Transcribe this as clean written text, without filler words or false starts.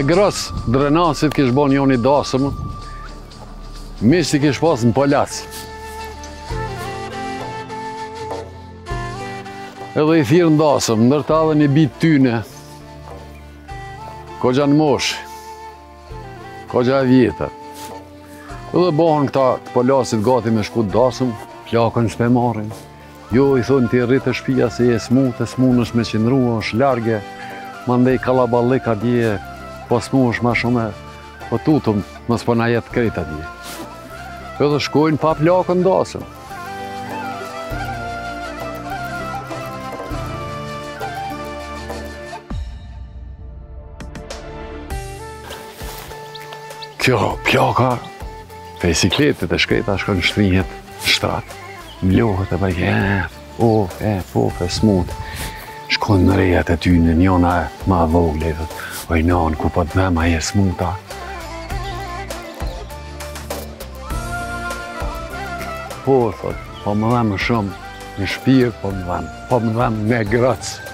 grës drenasit kish bon joni dasëm, mishti kish pas në palac. Edhe i thirë në dasëm, ndërta dhe një bit tyne, kogja në mosh, kogja e vjetër. Edhe bohën këta të palacit gati me shku të dasëm, plakën s'pe marrin. Jo, i thonë ti rritë të shpia se je smut, e smun është me qindrua, është large, mandej kalabalik atje, po smu është ma shumë, po tutëm, mos po na jetë krejt atje. Edhe shkojnë pa plakën dasëm. Kjo plaka, pe sikletit e shkreta shkon shtrihet shtratë. Mlohet e bërgjet, smut. Shkon në rejat e tyne, njona ma vogle, oj nan, ku po të vema e smuta. Po, thot, po më dhem shumë, në shpirë, po më dhem me grëcë.